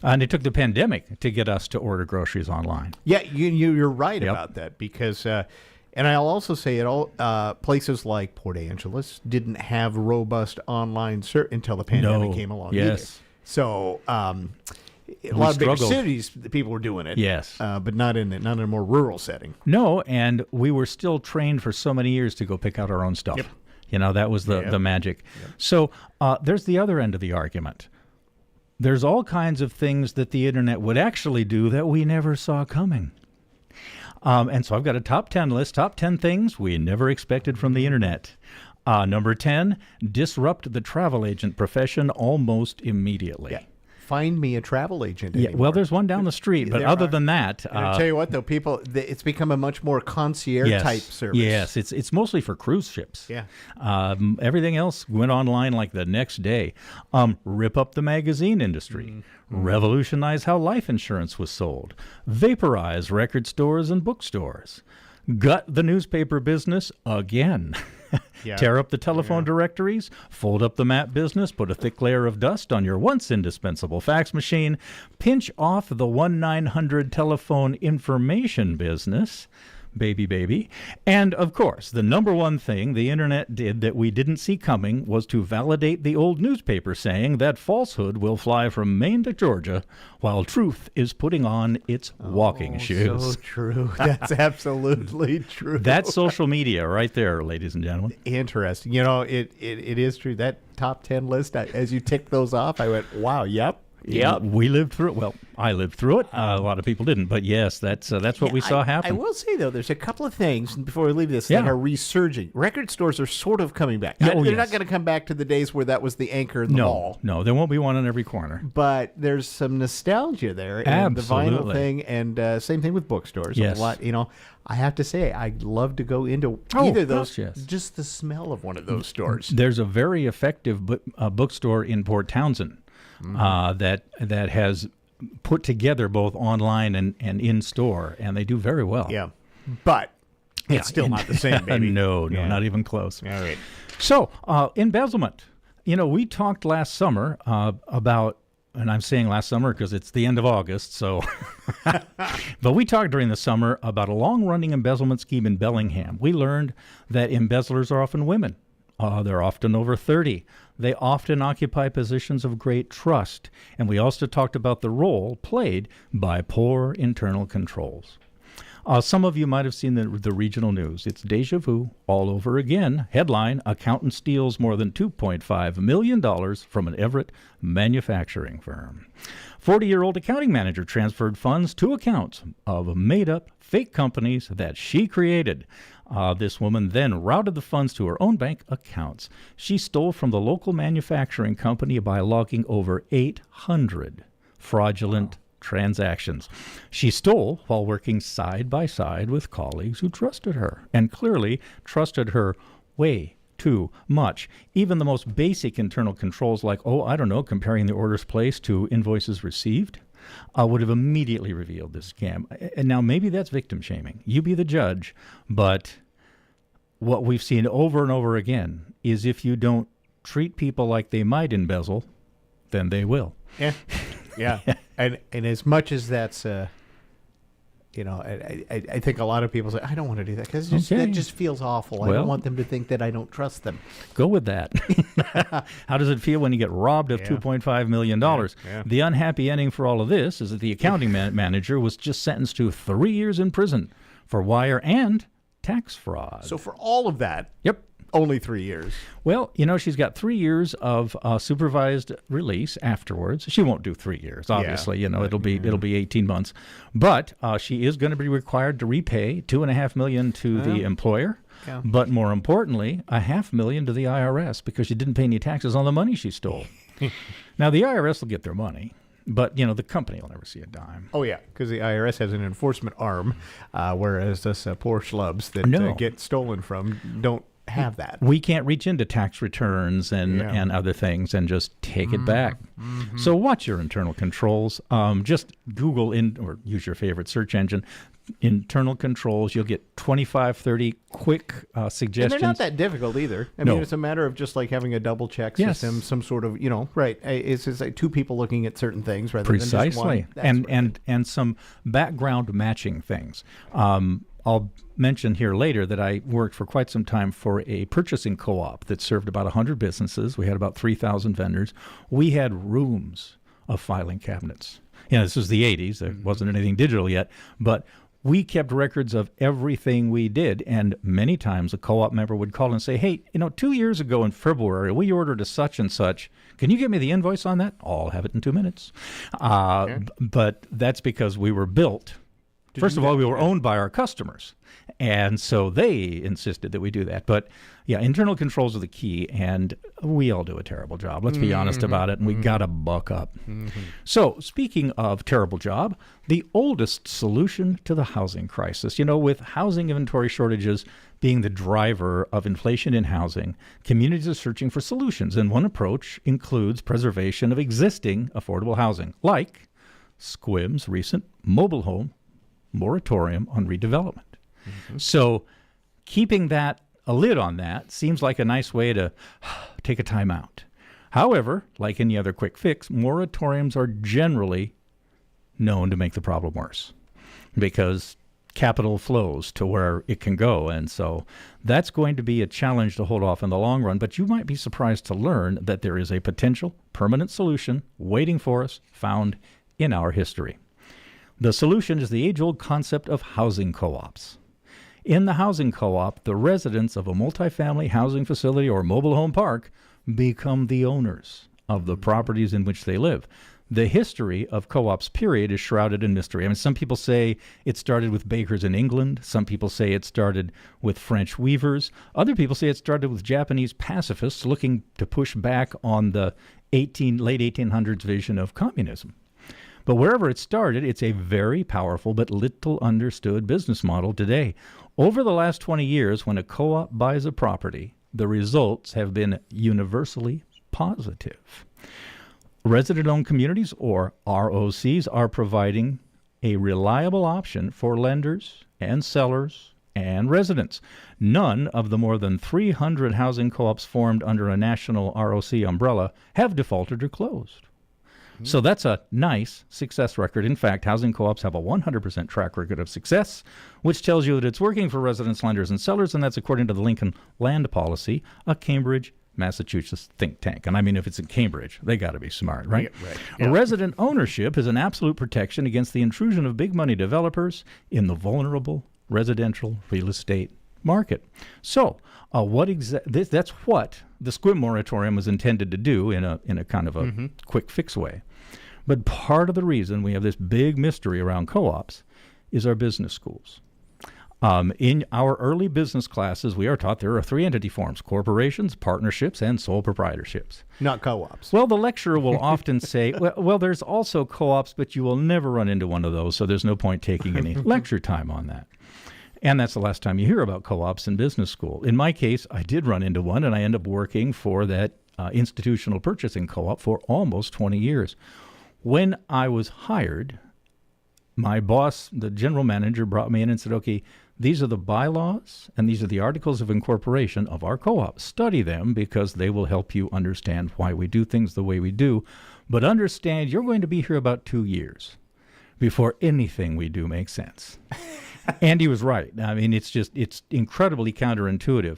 And it took the pandemic to get us to order groceries online. Yeah, you're right about that, because... and I'll also say places like Port Angeles didn't have robust online until the pandemic came along. Yes. Either. So a lot of big cities, the people were doing it. Yes. But not in a more rural setting. No, and we were still trained for so many years to go pick out our own stuff. Yep. You know, that was the magic. Yep. So there's the other end of the argument. There's all kinds of things that the Internet would actually do that we never saw coming. And so I've got a top 10 list, top 10 things we never expected from the Internet. Number 10, disrupt the travel agent profession almost immediately. Yeah. Find me a travel agent anymore. Yeah, well, there's one down the street, but other than that... I'll tell you what, though, it's become a much more concierge-type service. Yes, it's mostly for cruise ships. Yeah. Everything else went online like the next day. Rip up the magazine industry. Mm-hmm. Revolutionize how life insurance was sold. Vaporize record stores and bookstores. Gut the newspaper business again. Tear up the telephone directories, fold up the map business, put a thick layer of dust on your once indispensable fax machine, pinch off the 1-900 telephone information business, baby. And, of course, the number one thing the Internet did that we didn't see coming was to validate the old newspaper saying that falsehood will fly from Maine to Georgia while truth is putting on its walking shoes. So true. That's absolutely true. That's social media right there, ladies and gentlemen. Interesting. You know, it is true. That top 10 list, as you tick those off, I went, wow, yep. Yep. We lived through it. Well, I lived through it. A lot of people didn't. But yes, that's what we saw happen. I will say, though, there's a couple of things before we leave this that are resurging. Record stores are sort of coming back. They're not going to come back to the days where that was the anchor in the mall. No, there won't be one on every corner. But there's some nostalgia there. And the vinyl thing, and same thing with bookstores. Yes. A lot, I have to say, I'd love to go into either of those. Yes. Just the smell of one of those stores. There's a very effective bookstore in Port Townsend that has put together both online and in store, and they do very well. Yeah, but it's still not the same, baby. No, not even close. All right. So embezzlement. We talked last summer about. And I'm saying last summer because it's the end of August, so. But we talked during the summer about a long-running embezzlement scheme in Bellingham. We learned that embezzlers are often women. They're often over 30. They often occupy positions of great trust. And we also talked about the role played by poor internal controls. Some of you might have seen the regional news. It's deja vu all over again. Headline, accountant steals more than $2.5 million from an Everett manufacturing firm. 40-year-old accounting manager transferred funds to accounts of made-up fake companies that she created. This woman then routed the funds to her own bank accounts. She stole from the local manufacturing company by logging over 800 fraudulent transactions. She stole while working side by side with colleagues who trusted her, and clearly trusted her way too much. Even the most basic internal controls like, comparing the orders placed to invoices received, would have immediately revealed this scam. And now maybe that's victim shaming. You be the judge. But what we've seen over and over again is if you don't treat people like they might embezzle, then they will. Yeah. Yeah. And as much as that's, I think a lot of people say, I don't want to do that because that just feels awful. I don't want them to think that I don't trust them. Go with that. How does it feel when you get robbed of $2.5 million? Yeah. The unhappy ending for all of this is that the accounting manager was just sentenced to 3 years in prison for wire and tax fraud. So for all of that, only 3 years. Well, she's got 3 years of supervised release afterwards. She won't do 3 years, obviously. It'll be 18 months. But she is going to be required to repay $2.5 million to the employer. Yeah. But more importantly, $500,000 to the IRS because she didn't pay any taxes on the money she stole. Now, the IRS will get their money. But, the company will never see a dime. Oh, yeah, because the IRS has an enforcement arm, whereas us poor schlubs that get stolen from don't have that. We can't reach into tax returns and other things and just take it back. Mm-hmm. So watch your internal controls. Just Google or use your favorite search engine, internal controls. You'll get 25, 30 quick suggestions. And they're not that difficult either. I mean, it's a matter of just like having a double check system, some sort of, right. It's like two people looking at certain things rather than just one. And some background matching things. I'll mention here later that I worked for quite some time for a purchasing co-op that served about 100 businesses. We had about 3,000 vendors. We had rooms of filing cabinets. This was the 80s. There wasn't anything digital yet, but we kept records of everything we did. And many times a co-op member would call and say, hey, 2 years ago in February, we ordered a such and such. Can you get me the invoice on that? I'll have it in 2 minutes. But that's because we were built. First of all, we were owned by our customers, and so they insisted that we do that. But, internal controls are the key, and we all do a terrible job. Let's be honest about it, and we got to buck up. Mm-hmm. So, speaking of terrible job, the oldest solution to the housing crisis, with housing inventory shortages being the driver of inflation in housing, communities are searching for solutions, and one approach includes preservation of existing affordable housing, like SQUIM's recent mobile home moratorium on redevelopment. Mm-hmm. So keeping a lid on that seems like a nice way to take a time out. However, like any other quick fix, moratoriums are generally known to make the problem worse because capital flows to where it can go. And so that's going to be a challenge to hold off in the long run. But you might be surprised to learn that there is a potential permanent solution waiting for us found in our history. The solution is the age-old concept of housing co-ops. In the housing co-op, the residents of a multifamily housing facility or mobile home park become the owners of the properties in which they live. The history of co-ops, period, is shrouded in mystery. I mean, some people say it started with bakers in England. Some people say it started with French weavers. Other people say it started with Japanese pacifists looking to push back on the late 1800s vision of communism. But wherever it started, it's a very powerful but little understood business model today. Over the last 20 years, when a co-op buys a property, the results have been universally positive. Resident-owned communities, or ROCs, are providing a reliable option for lenders and sellers and residents. None of the more than 300 housing co-ops formed under a national ROC umbrella have defaulted or closed. So that's a nice success record. In fact, housing co-ops have a 100% track record of success, which tells you that it's working for residents, lenders, and sellers, and that's according to the Lincoln Land Policy, a Cambridge, Massachusetts think tank. And I mean, if it's in Cambridge, they got to be smart, right? Yeah. Resident ownership is an absolute protection against the intrusion of big money developers in the vulnerable residential real estate market. So that's what the SQUIM moratorium was intended to do in a kind of a quick fix way. But part of the reason we have this big mystery around co-ops is our business schools. In our early business classes, we are taught there are 3 entity forms: corporations, partnerships, and sole proprietorships. Not co-ops. Well, the lecturer will often say, well, there's also co-ops, but you will never run into one of those, so there's no point taking any lecture time on that. And that's the last time you hear about co-ops in business school. In my case, I did run into one, and I ended up working for that institutional purchasing co-op for almost 20 years. When I was hired, my boss, the general manager, brought me in and said, okay, these are the bylaws and these are the articles of incorporation of our co-op. Study them because they will help you understand why we do things the way we do. But understand you're going to be here about 2 years before anything we do makes sense. And he was right. I mean, it's incredibly counterintuitive.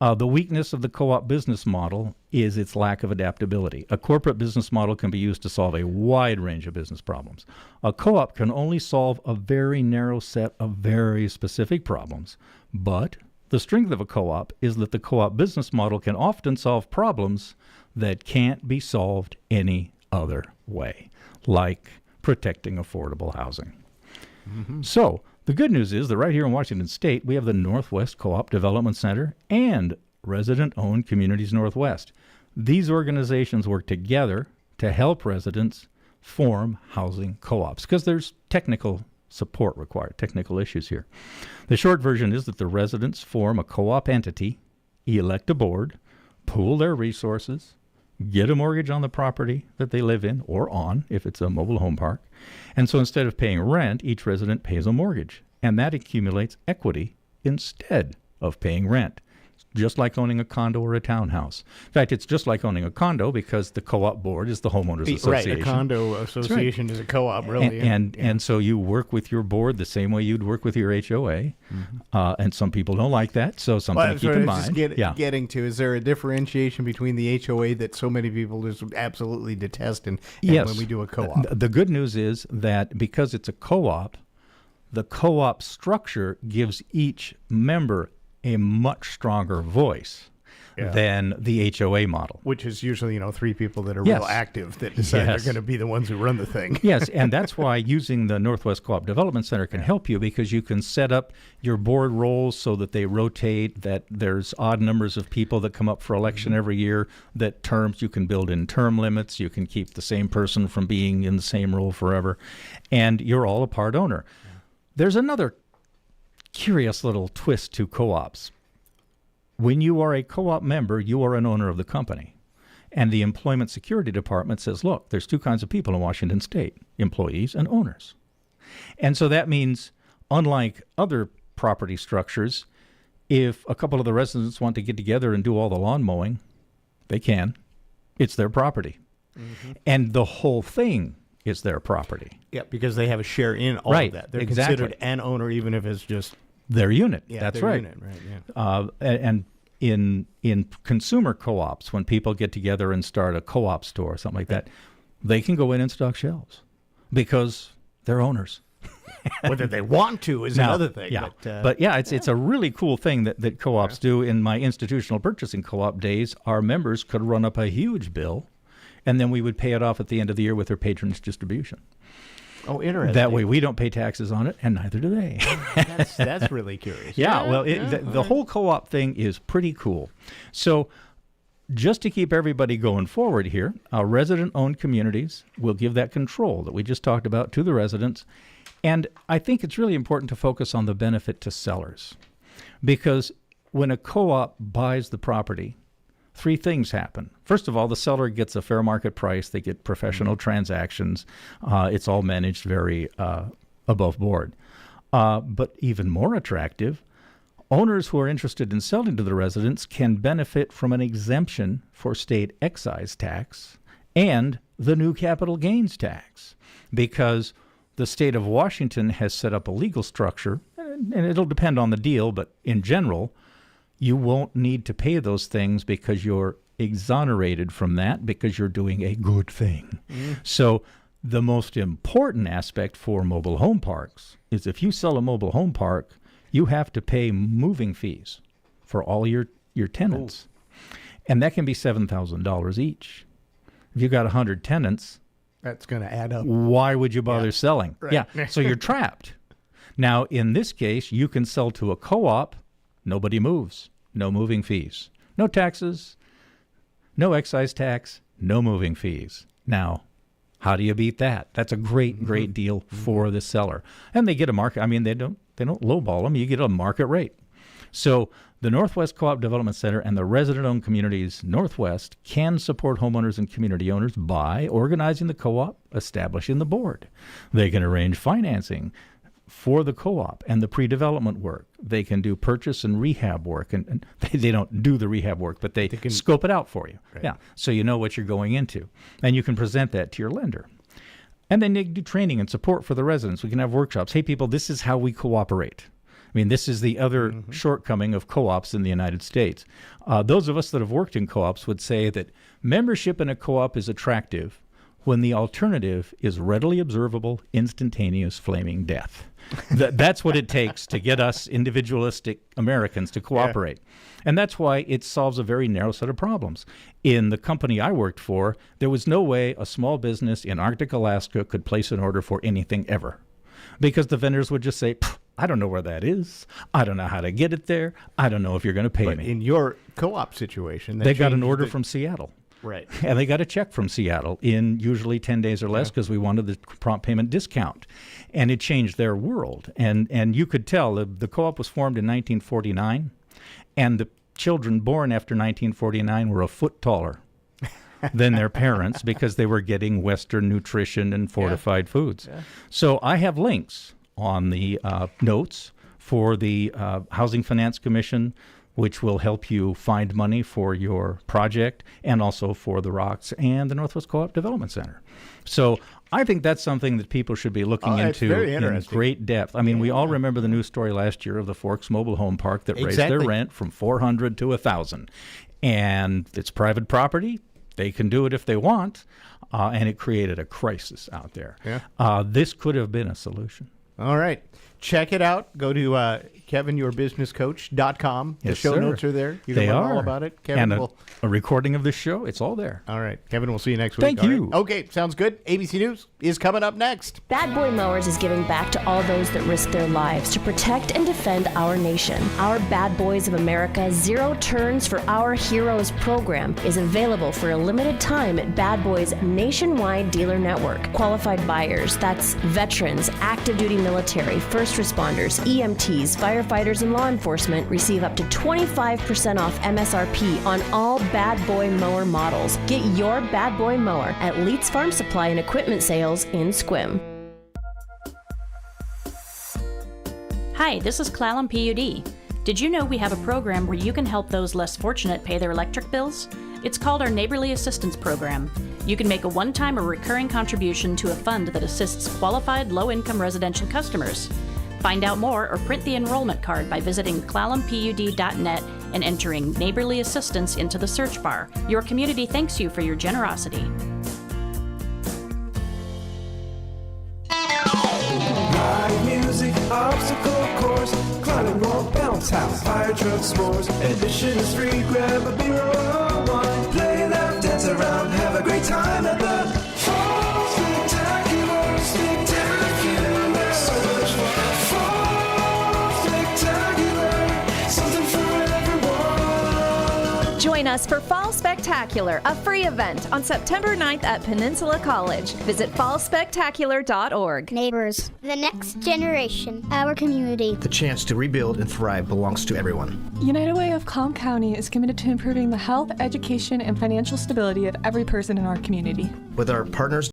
The weakness of the co-op business model is its lack of adaptability. A corporate business model can be used to solve a wide range of business problems. A co-op can only solve a very narrow set of very specific problems. But the strength of a co-op is that the co-op business model can often solve problems that can't be solved any other way, like protecting affordable housing. So the good news is that right here in Washington State, we have the Northwest Co-op Development Center and Resident-Owned Communities Northwest. These organizations work together to help residents form housing co-ops because there's technical support required, technical issues here. The short version is that the residents form a co-op entity, elect a board, pool their resources, get a mortgage on the property that they live in, or on, if it's a mobile home park. And so instead of paying rent, each resident pays a mortgage. And that accumulates equity instead of paying rent. Just like owning a condo or a townhouse. In fact, it's just like owning a condo because the co-op board is the homeowners association. Right, a condo association is a co-op, really. And so you work with your board the same way you'd work with your HOA. And some people don't like that, so something to keep in mind. Getting to, is there a differentiation between the HOA that so many people just absolutely detest and yes. when we do a co-op? The good news is that because it's a co-op, the co-op structure gives each member a much stronger voice than the HOA model. Which is usually, 3 people that are real active that decide they're going to be the ones who run the thing. Yes, and that's why using the Northwest Co-op Development Center can help you because you can set up your board roles so that they rotate, that there's odd numbers of people that come up for election every year, that terms, you can build in term limits, you can keep the same person from being in the same role forever, and you're all a part owner. There's another curious little twist to co-ops. When you are a co-op member, you are an owner of the company. And the Employment Security Department says, look, there's 2 kinds of people in Washington State, employees and owners. And so that means, unlike other property structures, if a couple of the residents want to get together and do all the lawn mowing, they can. It's their property. And the whole thing is their property. Yeah, because they have a share in all of that. They're considered an owner even if it's just their unit. Yeah, that's their right. Unit, right. And in consumer co-ops, when people get together and start a co-op store or something like that, they can go in and stock shelves because they're owners. Whether they want to is another thing. Yeah. But it's a really cool thing that co-ops do. In my institutional purchasing co-op days, our members could run up a huge bill and then we would pay it off at the end of the year with their patronage distribution. Oh, interesting. That way we don't pay taxes on it, and neither do they. That's really curious. Yeah, well, the whole co-op thing is pretty cool. So just to keep everybody going forward here, resident-owned communities will give that control that we just talked about to the residents. And I think it's really important to focus on the benefit to sellers. Because when a co-op buys the property, 3 things happen. First of all, the seller gets a fair market price. They get professional transactions. It's all managed very above board. But even more attractive, owners who are interested in selling to the residents can benefit from an exemption for state excise tax and the new capital gains tax, because the state of Washington has set up a legal structure, and it'll depend on the deal, but in general, you won't need to pay those things because you're exonerated from that because you're doing a good thing. So the most important aspect for mobile home parks is if you sell a mobile home park, you have to pay moving fees for all your tenants. And that can be $7,000 each. If you've got 100 tenants, that's going to add up. Why would you bother selling? Right. Yeah, so you're trapped. Now, in this case, you can sell to a co-op. Nobody moves. No moving fees. No taxes. No excise tax. No moving fees. Now, how do you beat that? That's a great deal for the seller. And they get a market. I mean, they don't lowball them. You get a market rate. So the Northwest Co-op Development Center and the resident-owned communities Northwest can support homeowners and community owners by organizing the co-op, establishing the board. They can arrange financing for the co-op and the pre-development work. They can do purchase and rehab work, and they don't do the rehab work, but they can scope it out for you. Right. Yeah, so you know what you're going into, and you can present that to your lender. And then they do training and support for the residents. We can have workshops. Hey, people, this is how we cooperate. I mean, this is the other shortcoming of co-ops in the United States. Those of us that have worked in co-ops would say that membership in a co-op is attractive when the alternative is readily observable, instantaneous, flaming death. That's what it takes to get us individualistic Americans to cooperate. Yeah. And that's why it solves a very narrow set of problems. In the company I worked for, there was no way a small business in Arctic Alaska could place an order for anything ever, because the vendors would just say, I don't know where that is. I don't know how to get it there. I don't know if you're going to pay me. In your co-op situation, they got an order from Seattle. Right. And they got a check from Seattle in usually 10 days or less because we wanted the prompt payment discount. And it changed their world. And you could tell the co-op was formed in 1949, and the children born after 1949 were a foot taller than their parents because they were getting Western nutrition and fortified foods. Yeah. So I have links on the notes for the Housing Finance Commission, which will help you find money for your project, and also for the ROCs and the Northwest Co-op Development Center. So I think that's something that people should be looking into in great depth. I mean, we all remember the news story last year of the Forks Mobile Home Park that raised their rent from $400 to $1,000. And it's private property. They can do it if they want, and it created a crisis out there. Yeah. This could have been a solution. All right. Check it out. Go to KevinYourBusinessCoach.com. The show notes are there. You can learn all about it. Kevin and a recording of this show. It's all there. All right. Kevin, we'll see you next week. Thank you. Right. Okay, sounds good. ABC News is coming up next. Bad Boy Mowers is giving back to all those that risk their lives to protect and defend our nation. Our Bad Boys of America Zero Turns for Our Heroes program is available for a limited time at Bad Boys nationwide dealer network. Qualified buyers, that's veterans, active duty military, first responders, EMTs, firefighters, and law enforcement, receive up to 25% off MSRP on all Bad Boy mower models. Get your Bad Boy mower at Leeds Farm Supply and Equipment Sales in Sequim. Hi, this is Clallam PUD. Did you know we have a program where you can help those less fortunate pay their electric bills? It's called our Neighborly Assistance Program. You can make a one-time or recurring contribution to a fund that assists qualified low-income residential customers. Find out more or print the enrollment card by visiting clallampud.net and entering Neighborly Assistance into the search bar. Your community thanks you for your generosity. Live music, obstacle course, climbing wall, bounce house, fire truck s'mores. Admission is free, grab a beer or a wine. Play, laugh, dance around, have a a great time at the Fall Spectacular. Spectacular. So much fun. Fall Spectacular. Something for everyone. Join us for Fall Spectacular, a free event on September 9th at Peninsula College. Visit fallspectacular.org. Neighbors, the next generation, our community. The chance to rebuild and thrive belongs to everyone. United Way of Calm County is committed to improving the health, education, and financial stability of every person in our community. With our partners